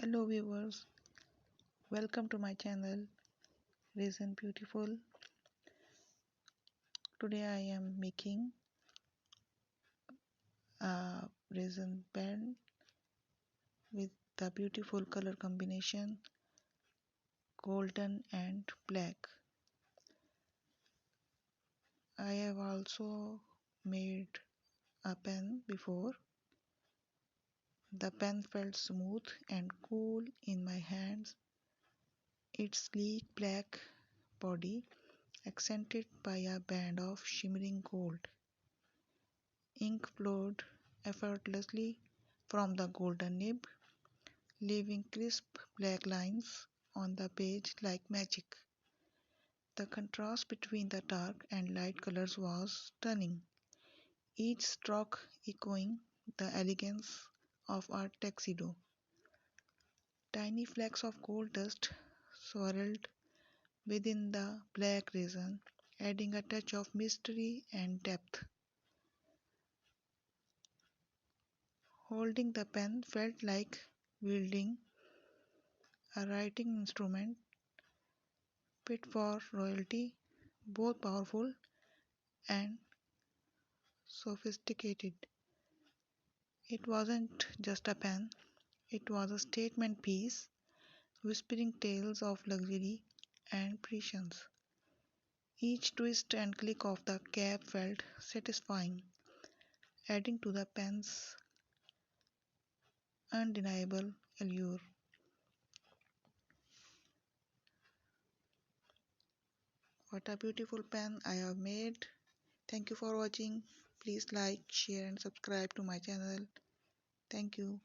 Hello viewers, welcome to my channel Resin Beautiful. Today I am making a resin pen with the beautiful color combination golden and black. I have also made a pen before. The pen felt smooth and cool in my hands. Its sleek black body accented by a band of shimmering gold. Ink flowed effortlessly from the golden nib, leaving crisp black lines on the page like magic. The contrast between the dark and light colors was stunning, each stroke echoing the elegance of a tuxedo. Tiny flecks of gold dust swirled within the black resin, adding a touch of mystery and depth. Holding the pen felt like wielding a writing instrument fit for royalty, both powerful and sophisticated. It wasn't just a pen, it was a statement piece, whispering tales of luxury and prescience. Each twist and click of the cap felt satisfying, adding to the pen's undeniable allure. What a beautiful pen I have made. Thank you for watching. Please like, share and subscribe to my channel. Thank you.